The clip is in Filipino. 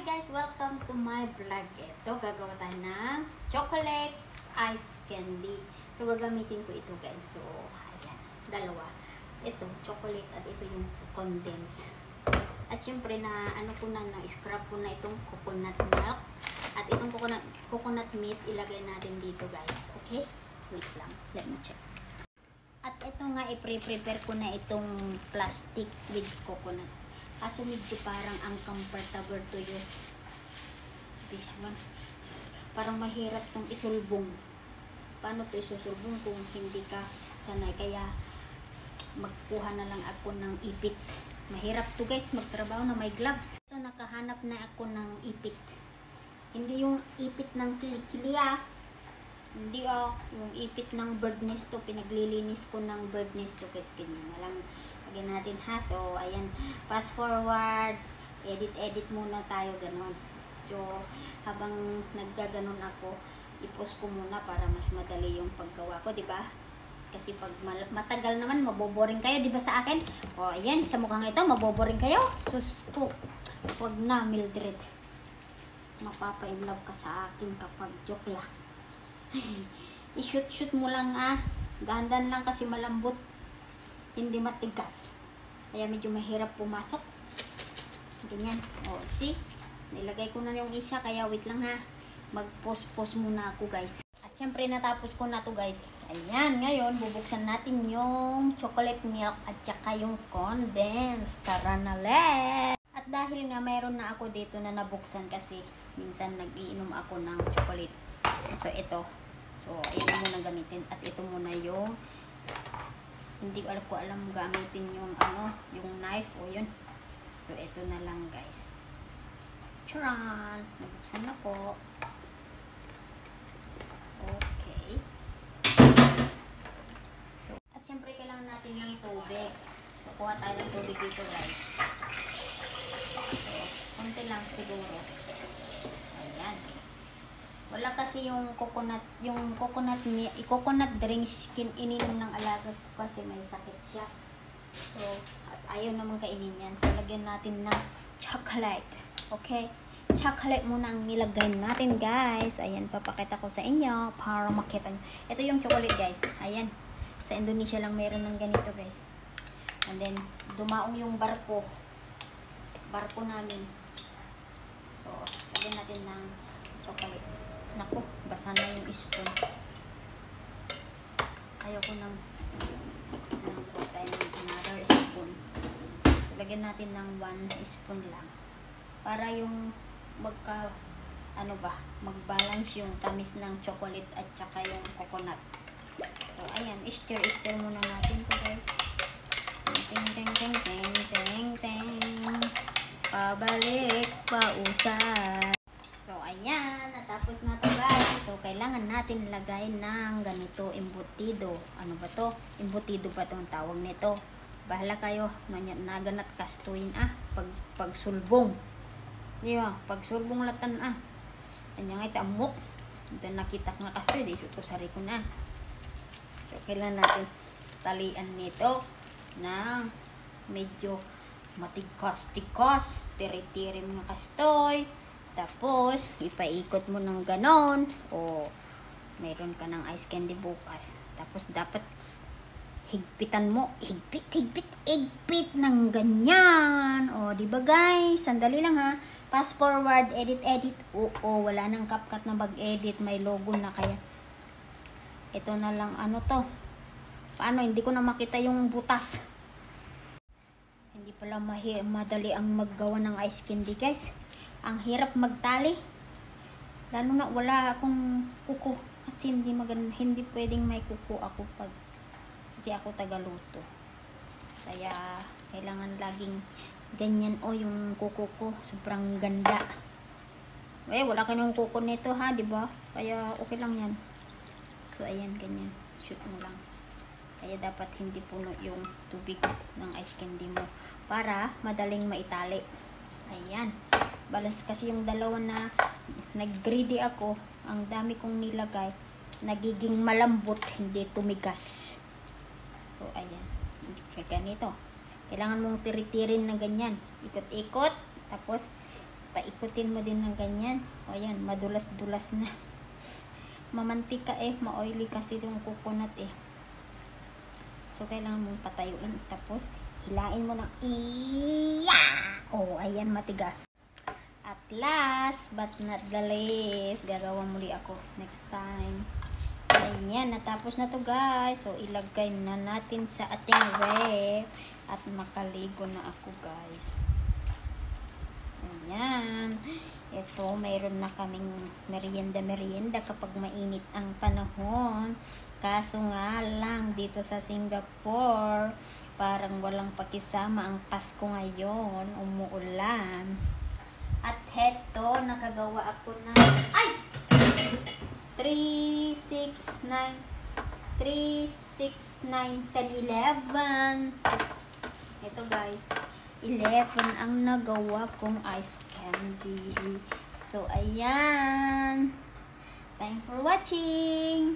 guys! Welcome to my vlog. Ito, gagawa tayo ng chocolate ice candy. So, gagamitin ko ito guys. So, ayan. Dalawa. Ito, chocolate at ito yung condense. At syempre na, na-scrub ko na itong coconut milk. At itong coconut meat, ilagay natin dito guys. Okay? Wait lang. Let me check. At ito nga, i-prepare ko na itong plastic with coconut. Kaso medyo parang uncomfortable to use this one. Parang mahirap tong isulbong. Paano to isusulbong kung hindi ka sanay? Kaya magkuha na lang ako ng ipit. Mahirap to guys, magtrabaho na may gloves. Ito, nakahanap na ako ng ipit. Hindi yung ipit ng kilikili Hindi yung ipit ng bird nest to. Pinaglilinis ko ng bird nest to guys. Ganyan na lang. Lagyan natin ha. So, ayan. Fast forward. Edit muna tayo. Ganon. So, habang naggaganon ako, i-pause ko muna para mas madali yung paggawa ko. Diba? Kasi pag matagal naman, maboboring kayo. Diba sa akin? O, ayan. Sa mukhang ito, maboboring kayo. Sus po. Huwag na, Mildred. Mapapa-inlove ka sa akin kapag joke lang. I-shoot mo lang Dahan-dahan lang kasi malambot. Hindi matigas. Kaya medyo mahirap pumasok. Ganyan. O, see? Nilagay ko na yung isa. Kaya wait lang Mag-pause muna ako guys. At syempre natapos ko na to guys. Ayan. Ngayon, bubuksan natin yung chocolate milk at saka yung condense. Tara na let's! At dahil nga mayroon na ako dito na nabuksan kasi minsan nag-iinom ako ng chocolate. So, ito. So, ayan muna gamitin. At ito muna yung hindi ko alam gamitin yung yung knife o yun. So, ito na lang guys. So, charan! Nabuksan na po. Okay. So, at syempre kailangan natin ng tubig. So, kuha tayo ng tubig dito guys. So, konti lang siguro. Ayan. Wala kasi yung coconut drinks ininom ng alaga ko kasi may sakit siya. So, at ayaw naman kainin yan. So, lagyan natin ng chocolate. Okay? Chocolate muna ang nilagay natin, guys. Ayan, papakita ko sa inyo para makita nyo. Ito yung chocolate, guys. Ayan. Sa Indonesia lang meron ng ganito, guys. And then, dumaong yung barko. Barko namin. So, lagyan natin ng chocolate. Naku, basa na yung spoon. Ayoko nang tayo ng another spoon. So, lagyan natin ng 1 spoon lang. Para yung mag-balance yung tamis ng chocolate at saka yung coconut. So, ayan, stir muna natin ito guys. Ting. Pabalik, pausap. So, ayan. Natapos na to guys. So, kailangan natin lagay ng ganito, embutido. Ano ba to? Embutido ba itong tawag nito? Bahala kayo. Naganat kastuin pagsulbong. Di ba? Pagsulbong latan Kanya nga itamok. Ito nakita nga kastuin. Di ito sari ko na. So, kailangan natin talian nito na medyo matigkas-tikos. Tiri-tiri mga kastoy. Tapos, ipaikot mo ng ganon. O, mayroon ka ng ice candy bukas. Tapos, dapat higpitan mo. Higpit ng ganyan. O, diba guys? Sandali lang Fast forward, edit. Oo, wala nang CapCut na mag-edit. May logo na kaya. Ito na lang, to. Paano? Hindi ko na makita yung butas. Hindi pala madali ang maggawa ng ice candy guys. Ang hirap magtali. Lalo na wala akong kuko. Kasi hindi pwedeng may kuko ako kasi ako tagaluto. Kaya kailangan laging ganyan yung kuko ko. Sobrang ganda. Wala ka ng kuko nito diba? Kaya okay lang yan. So ayan, ganyan. Shoot mo lang. Kaya dapat hindi puno yung tubig ng ice candy mo. Para madaling maitali. Ayan. Balas kasi yung dalawa na nag-greedy ako, ang dami kong nilagay, nagiging malambot, hindi tumigas. So, ayan. Kaya ganito. Kailangan mong tiritirin na ganyan. Ikot-ikot. Tapos, paikutin mo din ng ganyan. O ayan, madulas-dulas na. Mamantika ma-oily kasi yung coconut So, kailangan mong patayuin. Tapos, hilain mo ng ayan, matigas. At last, but not the least, gagawa muli ako next time. Ayan, natapos na to guys. So, ilagay na natin sa ating ref. At makaligo na ako guys. Ayan. Ito, mayroon na kaming merienda kapag mainit ang panahon. Kaso nga lang, dito sa Singapore, parang walang pakisama ang Pasko ngayon. Umuulan. At heto, nakagawa ako na 3, 6, 9, 10, 11. Ito guys, 11 ang nagawa kong ice candy. So, ayan. Thanks for watching.